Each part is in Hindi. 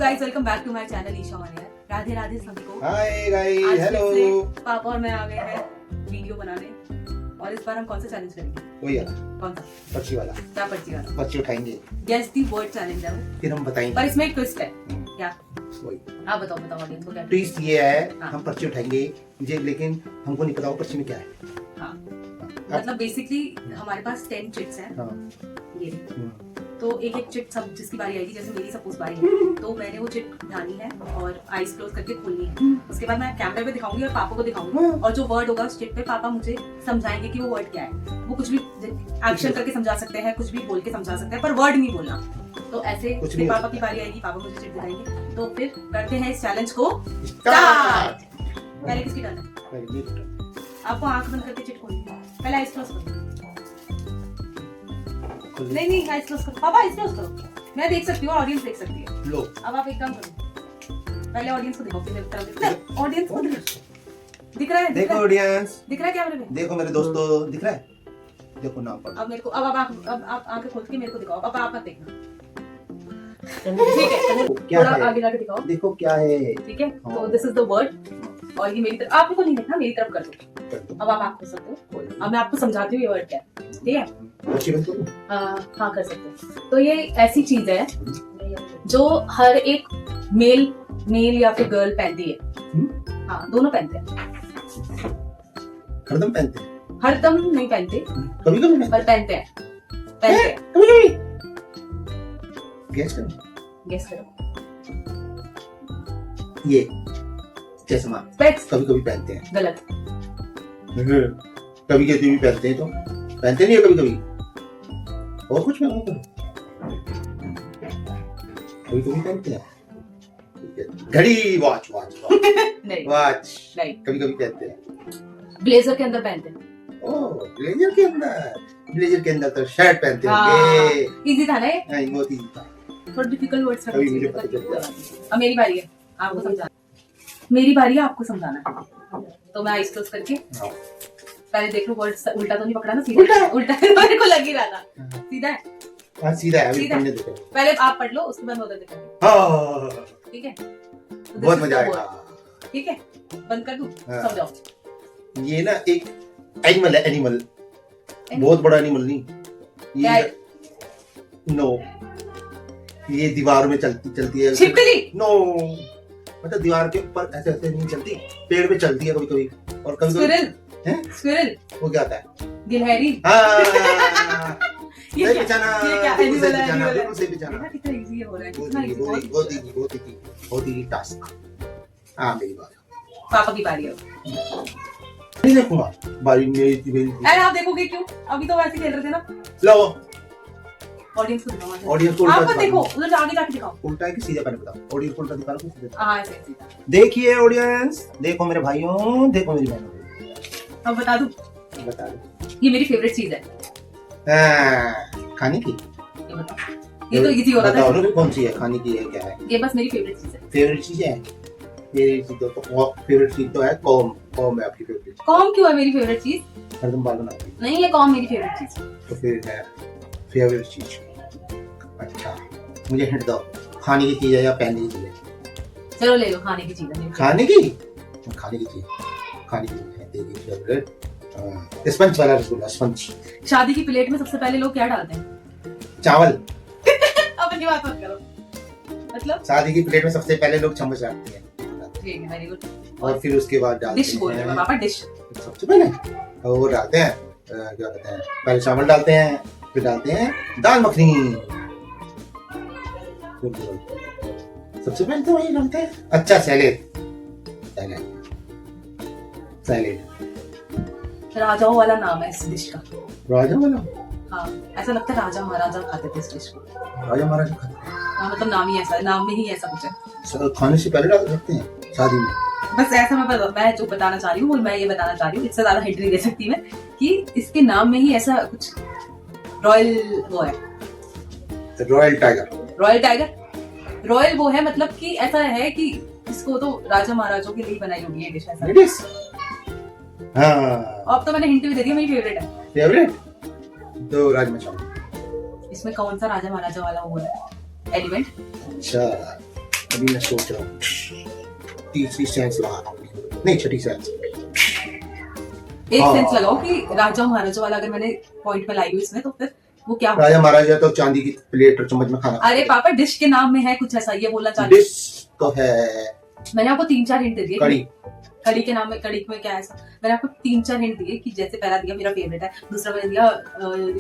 Guys welcome back to my channel Isha Mania. Radhe Radhe सभी को। Hi guys, hello. पापा और मैं आ गए हैं वीडियो बनाने और इस बार हम कौन सा चैलेंज करेंगे? वही वाला, कौन सा? पर्ची वाला। क्या पर्ची वाला? पर्ची उठाएंगे, गेस द वर्ड चैलेंज है वो। फिर हम बताएंगे। पर इसमें एक ट्विस्ट है। क्या? वही आप बताओ ऑडियंस को क्या ट्विस्ट ये है। हाँ। हम पर्ची उठाएंगे मुझे, लेकिन हमको नहीं पता वो पर्ची में क्या है। हाँ मतलब बेसिकली हमारे पास 10 चिट्स हैं। हाँ। ये तो एक एक चिट सब जिसकी बारी आएगी, जैसे मेरी सपोज बारी है तो मैंने वो चिट उठानी है और आईज क्लोज करके खोलनी है। उसके बाद मैं कैमरे पे दिखाऊंगी और पापा को दिखाऊंगी और जो वर्ड होगा उस चिट पे पापा मुझे समझाएंगे कि वो वर्ड क्या है। वो कुछ भी एक्शन करके समझा सकते हैं, कुछ भी बोल के समझा सकते हैं, पर वर्ड नहीं बोलना। तो ऐसे फिर पापा की बारी आएगी, पापा मुझे चिट दिखाएंगे। तो फिर करते हैं इस चैलेंज को स्टार्ट। पहले किसकी टर्न है? आपको आंख बंद करके चिट खोलनी है। पहले आईज क्लोज करो। नहीं आईज क्लोज करो पापा, आईज क्लोज करो। मैं देख सकती हूँ, ऑडियंस देख सकती है। लो अब आप एक काम करो, पहले ऑडियंस को दिखाओ फिर मेरी तरफ देखो। ऑडियंस को दिख रहा है? देखो ऑडियंस, दिख रहा है कैमरे में? देखो मेरे दोस्तों, दिख रहा है? देखो नाम पढ़ो। अब मेरे को अब आप आंखें खोल के मेरे को दिखाओ। अब आप मत देखना, ठीक है? क्या थोड़ा है? आगे जाके दिखाओ। देखो क्या है? ठीक है, तो दिस इज द वर्ड और ये मेरी तरफ, आपको नहीं देखना, मेरी तरफ कर दो। अब आप आंख खोल सकते हो। अब मैं आपको समझाती हूँ ये वर्ड क्या है, ठीक है? हाँ कर सकते हो। तो ये ऐसी चीज है जो हर एक मेल या फिर गर्ल पहनती है। हाँ दोनों पहनते हैं। हरदम पहनते हैं? हरदम नहीं पहनते, कभी कभी पर पहनते हैं। कभी कभी। गेस करो। गेस करो। ये चश्मा स्पेक्स। कभी कभी पहनते हैं। गलत। कभी कभी भी पहनते हैं, तो पहनते नहीं है कभी कभी। और कुछ पहनो करो, कभी कभी पहनते हैं। घड़ी, वॉच नहीं वॉच कभी कभी पहनते हैं। ब्लेजर के अंदर पहनते हैं। ओह ब्लेजर के अंदर तो शर्ट पहनते होंगे। इजी था ना ये? नहीं बहुत इजी था। थोड़ा डिफिकल्ट वर्ड्स अभी मुझे पता चल गया। अब मेरी बारी है आपको समझाना। मेरी बारी है आपको समझाना। तो मैं आईज क्लोज करके पहले देख लो वर्ड उल्टा तो नहीं पकड़ा ना? सीधा उल्टा मेरे को लग ही रहा था। सीधा है? हाँ सीधा है। अभी सीधा। तुमने देखो। पहले आप पढ़ लो, उसके बाद मैं उधर दिखाऊंगी। हाँ ठीक है? तो बहुत this is मजा the आएगा। word। ठीक है, बंद कर दूं? हाँ। समझाओ। ये ना एक एनिमल है, एनिमल बहुत बड़ा एनिमल नहीं। क्या ये है? नो, ये दीवार में चलती है। छिपकली? नो, मतलब दीवार के ऊपर ऐसे ऐसे नहीं चलती, पेड़ पे चलती है कभी कभी। और कभी स्क्विरल? हैं? स्क्विरल? वो क्या होता है? गिलहरी? हाँ ये सही क्या? पहचाना, ये क्या? बिल्कुल सही एनिमल है, पहचाना, एनिमल है। बिल्कुल सही पहचाना। देखा कितना इजी हो रहा है, बहुत कितना ही easy, बहुत ही टास्क। हाँ मेरी बात। पापा की बारी है। नहीं देखूंगा बारी मेरी। अरे आप देखोगे क्यों? अभी तो वैसे खेल रहे थे ना। लो ऑडियंस को दिखाओ। ऑडियंस को आप उल्टा मत देखो, दिखाओ। उधर आगे जाके दिखाओ। उल्टा है कि सीधा? पहले बताओ। ऑडियंस को उल्टा दिखा रहा हूँ, सीधा? हाँ ऐसे सीधा। देखिए ऑडियंस, देखो मेरे भाइयों, देखो मेरी बहनों। अब बता दूं, बता दो। ये मेरी फेवरेट चीज है। खाने की? ये बताओ, ये तो इजी हो रहा बताओ था। ना कौन सी है, खाने की है, क्या है? ये बस मेरी फेवरेट चीज है। फेवरेट चीज है? फेवरेट चीज तो है कॉम। कॉम है आपकी फेवरेट? कॉम क्यों है मेरी फेवरेट चीज? हरदम बाल बनाती है। नहीं, ये कॉम मेरी फेवरेट चीज। तो फिर है फेवरेट चीज। अच्छा मुझे हिंट दो, खाने की चीज है या पहनने की चीज है? चलो ले लो, खाने की चीज है। खाने की? खाने की चीज, खाने की चीज है तेरी फेवरेट। स्पंज वाला रसगुल्ला, स्पंज। शादी की प्लेट में सबसे पहले लोग क्या डालते हैं? चावल। अपनी बात मत करो। मतलब शादी की प्लेट में सबसे पहले लोग चम्मच डालते हैं, ठीक है, वेरी गुड। और फिर उसके बाद डालते डिश बोल रहे हैं हैं पापा, डिश। सबसे पहले और वो डालते हैं क्या कहते हैं, पहले चावल डालते हैं, फिर डालते हैं दाल मखनी। सबसे पहले तो वही डालते हैं। अच्छा सैलेड, सैलेड राजाओं वाला नाम है इस डिश का। राजा वाला? हाँ ऐसा लगता है राजा महाराजा खाते थे इस डिश को। राजा महाराजा खाते हैं? हाँ मतलब नाम ही ऐसा है, नाम में ही ऐसा कुछ है। खाने से पहले डाल सकते हैं शादी में? बस ऐसा मैं जो बताना चाह रही हूँ, मैं ये बताना चाह रही हूँ, इससे ज्यादा हिंट नहीं दे सकती मैं, कि इसके नाम में ही ऐसा कुछ रॉयल वो है। Royal tiger? Royal tiger, royal वो है, मतलब कि ऐसा है कि इसको तो राजा महाराजों के लिए बनाई होगी ये डिश। ऐसा हाँ। अब तो मैंने हिंट भी दे दिया, मेरी फेवरेट है। फेवरेट तो राजमा चावल। इसमें कौन सा राजा महाराजा वाला वो है एलिमेंट? अच्छा अभी मैं सोच रहा हूँ तीसरी सेंस लगा रहा हूँ, नहीं छठी सेंस। एक हाँ। सेंस लगाओ कि राजा महाराजा वाला अगर मैंने पॉइंट में लाई हूँ इसमें तो फिर वो क्या होगा? राजा महाराजा तो चांदी की प्लेट और चम्मच में खाना अरे पापा डिश के नाम में है कुछ ऐसा, ये बोलना चाहती डिश तो है मैंने आपको 3-4 हिंट दे दिए। कड़ी। कड़ी के नाम में, कड़ी में क्या है ऐसा, मैंने आपको 3-4 हिंट दिए कि जैसे पहला दिया मेरा फेवरेट है, दूसरा मैंने दिया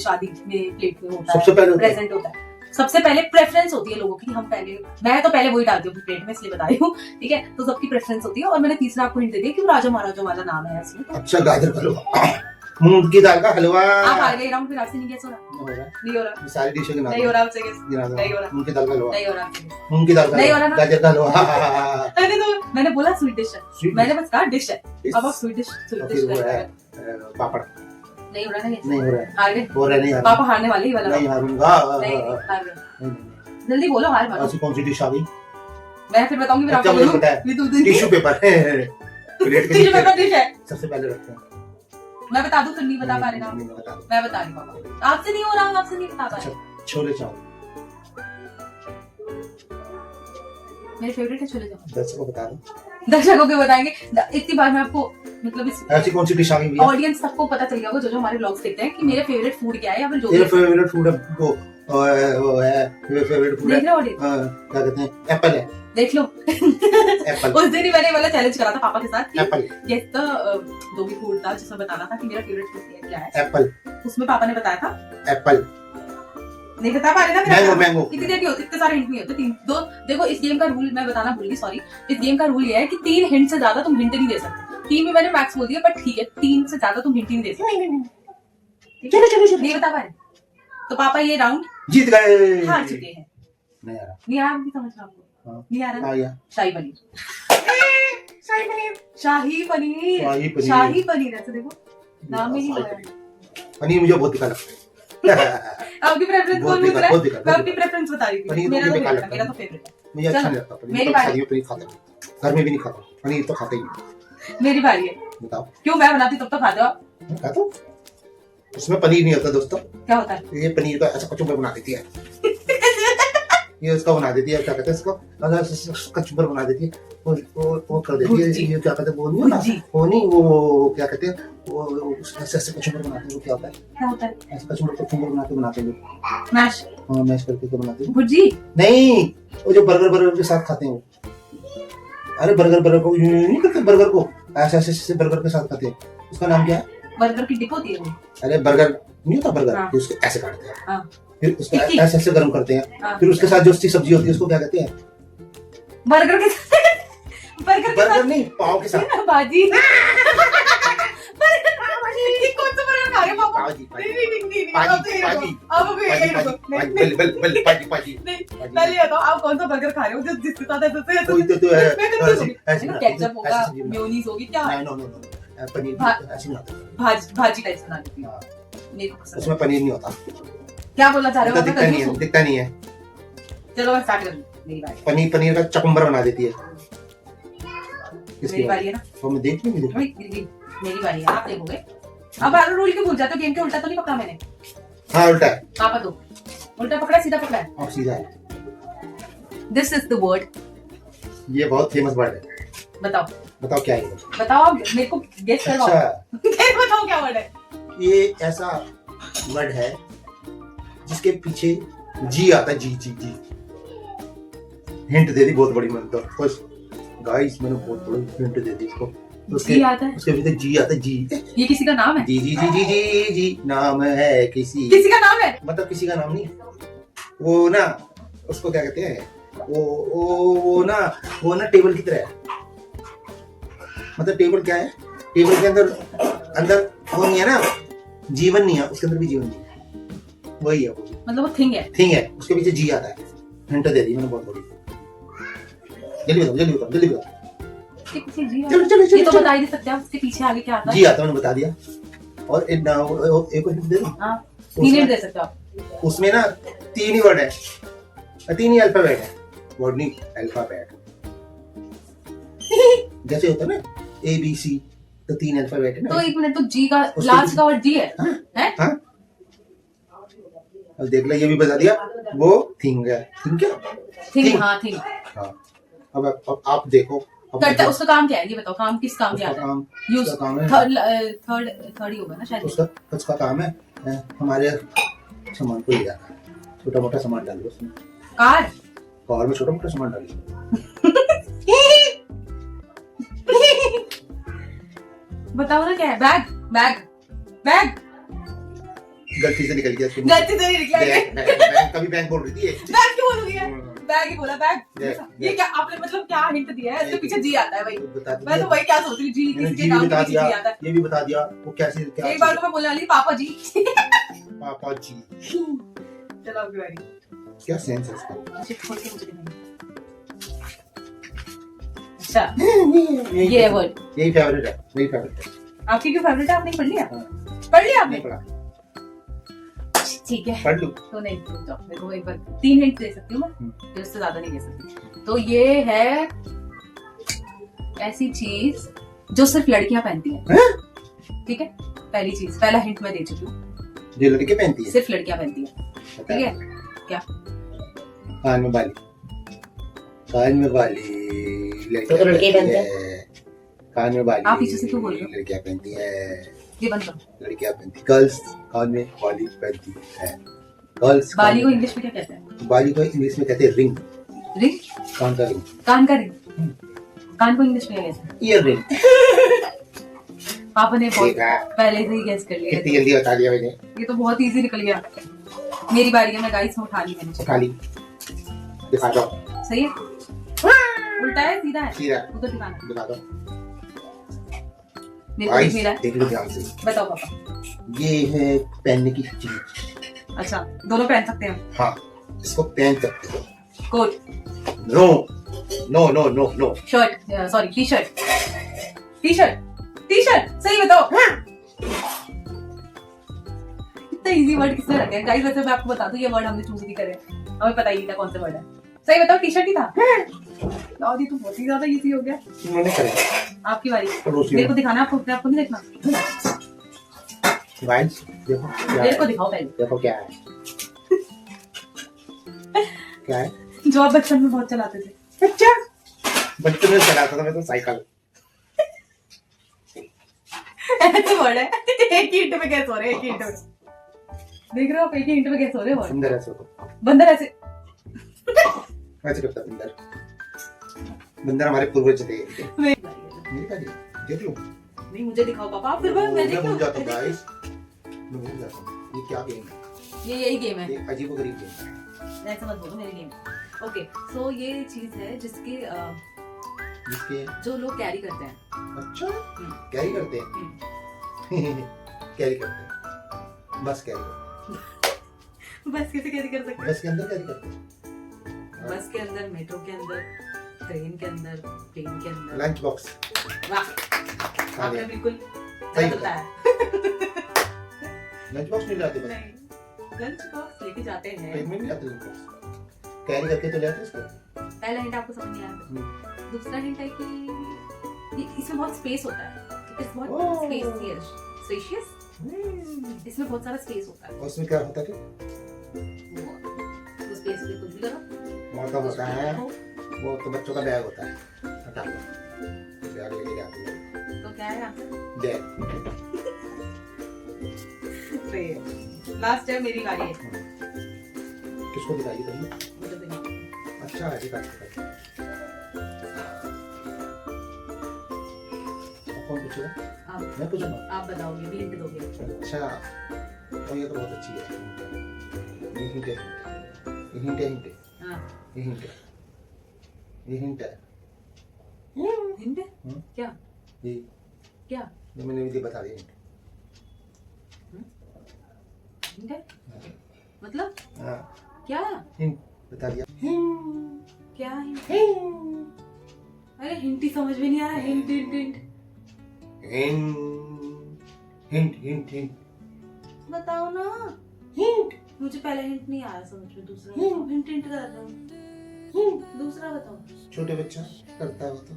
शादी में प्लेट में होता सबसे है, पहले होता है। प्रेजेंट होता है। सबसे पहले प्रेफरेंस होती है लोगों की, हम पहले, मैं तो पहले वही डालती हूँ प्लेट में, इसलिए बता रही हूँ, ठीक है। तो सबकी प्रेफरेंस होती है। और मैंने तीसरा आपको हिंट दे दिया कि वो राजा महाराजा वाला नाम है इसमें। तो अच्छा गाजर का हलवा, मूंग की दाल का हलवा। आप हार गए राउंड, फिर आपसे नहीं गेस हो रहा, नहीं हो रहा, ये सारी डिशें गिना नहीं हो रहा आपसे गेस, गिना दो। नहीं हो रहा, मूंग की दाल का हलवा, नहीं हो रहा आपसे guess। मूंग की दाल का नहीं हो हलवा, रहा ना। गाजर का हलवा। अरे तो मैंने बोला स्वीट डिश है, Sweet मैंने बस कहा डिश है, dish। अब आप स्वीट डिश और फिर वो है पापड़। नहीं हो रहा ना, नहीं हो रहा है, हार गए हो रहा है, नहीं पापा, हारने वाले ही वाला, नहीं हारूंगा। नहीं हार गए, नहीं। जल्दी बोलो हार मानो। ऐसी कौन सी डिश आ गई? मैं फिर बताऊंगी, फिर अच्छा आपको मुझे बोलूं। पता है, ये तो टिश्यू पेपर। प्लेट के टिश्यू पेपर नीचे डिश है, सबसे पहले रखते हैं। मैं बता दूं फिर नहीं बता पा रहे ना आप। नहीं, मैं बता दूं। मैं बता रही हूँ पापा, आपसे नहीं हो रहा, आपसे नहीं बता पा रहे। अच्छा, छोले चावल मेरे फेवरेट है छोले चावल। दर्शकों को बता दो। दर्शकों को बताएंगे इतनी बार मैं आपको, मतलब इस ऐसी कौन सी डिश आ गई भैया? ऑडियंस सबको पता चल गया होगा जो हमारे व्लॉग्स देखते हैं कि मेरे फेवरेट फूड क्या है, या फिर जो तेरा भी फेवरेट फूड है वो है फेवरेट फूड है, देख रहे हो ऑडियंस, क्या कहते हैं, एप्पल है। देख लो। एप्पल उस दिन ही मैंने वाला चैलेंज करा था पापा के साथ कि एप्पल गेस द जो भी फूड था जिसमें बताना था कि मेरा फेवरेट फूड क्या है, एप्पल उसमें पापा ने बताया था एप्पल। नहीं बता पा रहे ना मैंगो मेरा, मैंगो इतनी देर नहीं होती, इतने सारे हिंट नहीं होते, 3-2। देखो इस गेम का रूल मैं बताना भूल गई, सॉरी। इस गेम का रूल ये है कि 3 हिंट से ज्यादा तुम हिंट नहीं दे सकते। 3 भी मैंने मैक्स बोल दिया, बट ठीक है 3 से ज्यादा तुम हिंट ही नहीं दे सकते। चलो चलो चलो, नहीं बता पाए तो पापा ये राउंड जीत गए। हार चुके हैं। नहीं आ रहा, नहीं आ रहा, नहीं समझ रहा आपको, हाँ, नहीं आ रहा आ ना? गया। शाही पनीर, शाही पनीर, शाही पनीर, शाही पनीर। शाही पनीर, ऐसे देखो नाम में ही हुआ है। पनीर मुझे बहुत बेकार लगता है। आपकी प्रेफरेंस बहुत कौन पूछ बेकार, रहा बहुत है? बेकार, मैं बहुत अपनी प्रेफरेंस बता रही पनीर थी, तो मेरा तो मुझे बेकार फेवरेट है, लगता मेरा है। तो फेवरेट है। मुझे अच्छा चलो, नहीं लगता पनीर, मेरी तो बारी। शादी में पनीर खाता नहीं, घर में भी नहीं खाता पनीर, तो खाता ही नहीं। मेरी बारी है। बताओ क्यों मैं बनाती तब तो खाते हो आप? मैं खाता हूँ। उसमें पनीर नहीं होता दोस्तों, क्या होता है? ये पनीर का ऐसा कचुम्बर बना देती है। ये उसका बना देती है, क्या कहते हैं इसको, कचुम्बर बना देती है, वो कर देती है। भुर्जी। ये क्या कहते हैं, वो नहीं होता, भुर्जी। वो नहीं, वो क्या कहते हैं, वो ऐसे ऐसे कचुम्बर बनाते हैं, वो क्या होता है, क्या होता है? ऐसे कचुम्बर बनाते हैं लोग। मैश, हाँ, मैश करके तो बनाते हैं। भुर्जी। नहीं, वो जो बर्गर के साथ खाते हैं वो, अरे बर्गर को यूं नहीं करते, बर्गर को ऐसे ऐसे बर्गर के साथ खाते हैं, उसका नाम क्या है? बर्गर की डिप होती है वो। अरे बर्गर नहीं होता, बर्गर हाँ। फिर उसको ऐसे काटते हैं, हाँ। फिर उसको टिक्की। ऐसे ऐसे गर्म करते हैं, हाँ। फिर उसके साथ जो उसकी सब्जी होती है उसको क्या कहते हैं? बर्गर के बर्गर के बर्गर साथ नहीं, पाव के साथ। भाजी। ये कौन सा बर्गर खा रहे हो पापा? पाजी, पाजी, नहीं, पाजी, अब तो ये पाजी, रुको, अब भी पाजी, ये रुको। पाजी, नहीं, बल, बल, बल, पाजी, पाजी, नहीं, पाजी। पहले ये बताओ आप कौन सा बर्गर खा रहे हो जो जिसके साथ ऐसे कोई तो है, मैं कंफ्यूज हो गई। ऐसे है ना, बनाते हैं, केचप होगा, ऐसे सब्जी बनाते मेयोनीज होगी, क्या हैं। नो नो नो, पनीर ऐसे बनाते हैं। भाजी टाइप बना देती हाँ, हूँ। मेरे को पसंद है। उसमें पनीर नहीं होता, क्या बोलना चाह रहे हो? दिखता नहीं है, दिखता नहीं है। चलो मैं स्टार्ट कर दूं, मेरी बारी। पनीर का चकुम्बर बना देती है। किसकी मेरी बारी है ना? तो मैं देख नहीं देखा। मेरी बारी है, आप देखोगे। अब आप रूल क्यों भूल जाते हो? गेम के उल्टा तो नहीं पकड़ा मैंने। हाँ उल्टा है, पापा तो उल्टा पकड़ा, सीधा पकड़ा है। और सीधा है। This is the word. ये बहुत फेमस वर्ड है, बताओ बताओ क्या है ये? बताओ, आप मेरे को गेस करवाओ। अच्छा, Guess बताओ क्या वर्ड है। ये ऐसा वर्ड है जिसके पीछे जी आता है, जी जी जी। हिंट दे दी बहुत बड़ी, मतलब बस गाइस मैंने बहुत बड़ी हिंट दे दी इसको। उसके जी आता है? उसके पीछे जी आता है, जी ये किसी का नाम है? जी जी जी जी जी जी नाम है किसी का नाम है? मतलब किसी का नाम नहीं, वो ना उसको क्या कहते हैं, वो ना टेबल की तरह है। मतलब टेबल क्या है, टेबल के अंदर वो नहीं है ना, जीवन नहीं है, उसके अंदर भी जीवन नहीं है, वही है वो, मतलब वो थिंग है। थिंग है, उसके पीछे जी आता है। हिंट दे दी मैंने बहुत बड़ी। जल्दी बताओ, जल्दी बताओ, जल्दी बताओ। इसके पीछे जी चलो चलो ये तो चलो, बता ही नहीं सकते आप, उसके पीछे आगे क्या आता है? जी आता है, मैंने बता दिया। और एक हिंट दे दूं? हाँ, 3 हिंट दे सकते हो आप। उसमें ना 3 ही वर्ड है, 3 ही अल्फाबेट है, वर्ड नहीं अल्फाबेट। जैसे होता है ना ABC, तो 3 अल्फाबेट है तो ना। एक मिनट, तो जी का उसके लास्ट का वर्ड जी है? हाँ? हैं? हाँ? अब देख लो, ये भी बता दिया, वो थिंग है। थिंग क्या? Thing, thing. हाँ थिंग। हाँ, अब आप देखो। अब करता उसका काम क्या है ये बताओ, काम किस काम के उसका आता है? काम यूज उसका काम है थर्ड ही होगा ना शायद। उसका काम है हमारे सामान को ले जाना, छोटा मोटा सामान डालो उसमें, कार में छोटा मोटा सामान डालो। बताओ ना क्या है? बैग बैग बैग गलती से निकल गया इसको। गलती से नहीं निकला ये। बैंक कभी बैंक बोल रही थी ये। बैग क्यों बोल रही है? बैग ही बोला, बैग। बैग। ये क्या आपने मतलब क्या हिंट दिया है? इसके पीछे जी आता है भाई। बता मैं तो वही क्या सोच रही हूँ, जी मैंने किसके जी काम भी के बता पीछे दिया, जी आता है। ये भी बता दिया वो कैसे क्या एक बार को मैं बोलने वाली पापा जी। पापा जी। चलो आपकी बारी। क्या सेंस है इसका। अच्छा खोल के मुझे दिखाइए। अच्छा ये वर्ड यही फेवरेट है, यही फेवरेट है। आपकी क्यों फेवरेट है? आपने पढ़ लिया? हाँ। पढ़ लिया आपने? नहीं पढ़ा, ठीक है पढ़ लूं। तो नहीं तो मेरे को एक बार 3 हिंट दे सकती हूँ मैं, फिर उससे ज्यादा नहीं दे सकती। तो ये है ऐसी चीज जो सिर्फ लड़कियां पहनती हैं। ठीक है, पहली चीज, पहला हिंट मैं दे चुकी हूँ। जो लड़के पहनती है, सिर्फ लड़कियां पहनती हैं। ठीक है, क्या? कान में बाली, कान में बाली तो लड़के पहनते हैं। कान में बाली आप पीछे से क्यों बोल रहे हो? लड़कियां पहनती है, ये बंद करो। लड़कियां पहनती, गर्ल्स कान में बाली पहनती है। गर्ल्स बाली को इंग्लिश में क्या कहते हैं? बाली को इंग्लिश में कहते हैं रिंग, रिंग। कान का रिंग, कान का रिंग। कान को इंग्लिश में क्या कहते हैं? Ear ring. पापा ने बहुत देखा? पहले से ही गेस कर लिया। कितनी जल्दी बता दिया मैंने। ये तो बहुत इजी निकल गया। मेरी बारी है, मैं गाइस में उठा ली मैंने। खाली दिखा दो, सही है? उल्टा है सीधा है? सीधा उधर दिखाना। दिखा दो। मेरे को दिख नहीं रहा है। देख लो ध्यान से, बताओ पापा। ये है पहनने की चीज। अच्छा दोनों पहन सकते हैं? हाँ, इसको पहन सकते हो। Coat, no no no no no, shirt, sorry T shirt, T shirt, T shirt. सही बताओ। इतना इजी वर्ड किसने रखे हैं गाइस? वैसे मैं आपको बता दूं ये वर्ड हमने चूज नहीं करे, हमें पता ही नहीं था कौन सा वर्ड है। सही बताओ, टी शर्ट ही था। दादी तो बहुत ही ज्यादा इजी हो गया। मैंने करेगा। आपकी बारी। पड़ोसी मेरे को दिखाना है, आपको अपने आप को नहीं देखना। गाइस देखो क्या मेरे को है, दिखाओ पहले। देखो क्या है, क्या है। जो आप बचपन में बहुत चलाते थे। अच्छा, बचपन में चलाता था मैं तो साइकिल। ऐसे वर्ड है। एक ही हिंट में कैसे हो रहे हैं? एक ही हिंट में देख रहे हो आप? एक ही हिंट में कैसे हो रहे हो? सुंदर ऐसे तो बंदर ऐसे ऐसे करता है बंदर। बंदर हमारे पूर्वज थे। नहीं, नहीं था ये, देख लो। नहीं मुझे दिखाओ पापा, फिर मैं मैं देखूं। भूल जाता हूँ गाइस, मैं भूल जाता हूँ ये क्या गेम है। ये यही गेम है। ये अजीबोगरीब गेम है। ऐसे मत बोलो, मेरी गेम। ओके सो ये चीज है जिसके जिसके जो लोग कैरी करते हैं। अच्छा कैरी करते हैं। कैरी करते हैं, बस कैरी करते बस कैसे कैरी कर सकते हैं, बस के अंदर कैरी करते हैं, हैं? बस के अंदर, मेट्रो के अंदर, ट्रेन के अंदर, प्लेन के अंदर। Lunch box. वाह, आपने बिल्कुल सही गलत बताया। लंच बॉक्स नहीं लाते बस, नहीं, लंच बॉक्स लेके जाते हैं। ट्रेन में नहीं लाते लंच बॉक्स, कैरी करके तो ले आते इसको। पहला हिंट आपको समझ नहीं आया। दूसरा हिंट है कि ये इसमें बहुत स्पेस होता है। इट इज बहुत ओह। स्पेशियस। इसमें बहुत सारा स्पेस होता है। और उसमें क्या होता है कि तो स्पेस में कुछ भी करो। मतलब होता है वो तो बच्चों का बैग होता है, हटा लो बैग लेके जाते हैं। तो क्या है आंसर? बैग। लास्ट है, मेरी बारी है। किसको दिखाइए तुमने? मुझे दिखाओ। अच्छा है दिखा दिखा। कौन पूछेगा? आप मैं पूछूंगा। आप बताओगे, भी हिंट दोगे। अच्छा, और ये तो बहुत अच्छी है। ये हिंट है, ये हिंट है, हिंट है, हाँ ये हिंट है, ये हिंट है। हिंट है? हम्म। क्या ये क्या जो मैंने भी बता दिया हिंट। हिंट है? मतलब हाँ क्या हिंट बता दिया। क्या हिंट? अरे हिंट ही समझ में नहीं आ रहा। Hint hint hint hint hint hint बताओ ना। हिंट मुझे पहला हिंट नहीं आ रहा समझ में। दूसरा हिंट। हिंट हिंट कर रहा हूँ। दूसरा बताओ। छोटे बच्चा करता है वो तो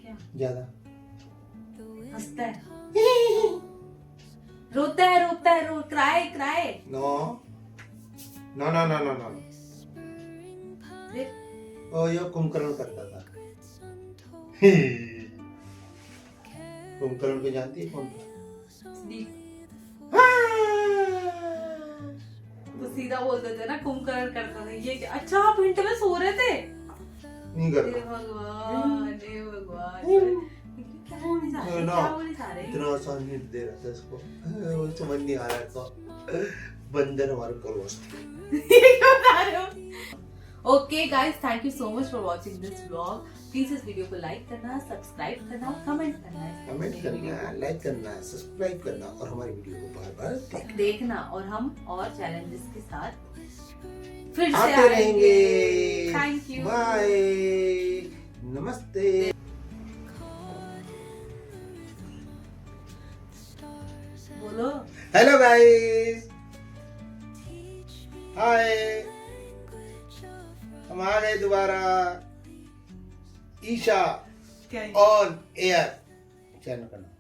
क्या? ज्यादा हंसता है, रोता है, रोता है, रो cry cry. No no no no no no देख और ये कुंभकर्ण करता था। कुंभकर्ण को जानती है कौन? तो सीधा बोलते थे ना कुंभकर्ण करता था। ये क्या? अच्छा आप विंटर में सो रहे थे? नहीं हे करता। भगवान, हे भगवान। क्या बोलने जा रहे हैं? क्या बोलने जा रहे हैं? इतना आसान हिंट दे रहा था इसको, वो समझ नहीं आ रहा था। बंदर हमारे पड़ोस थे। क्यों बता रहे हो? Okay guys, thank you so much for watching this vlog. Please इस वीडियो को लाइक करना, सब्सक्राइब करना, कमेंट करना, कमेंट करना, लाइक करना, सब्सक्राइब करना और हमारी वीडियो को बार-बार देखना। और हम और चैलेंजेस के साथ फिर से आते रहेंगे। थैंक यू, बाय, नमस्ते। बोलो। हेलो गाइस, हाय, हम आ गए दोबारा। ईशा क्या ऑन एयर चैनल का नाम।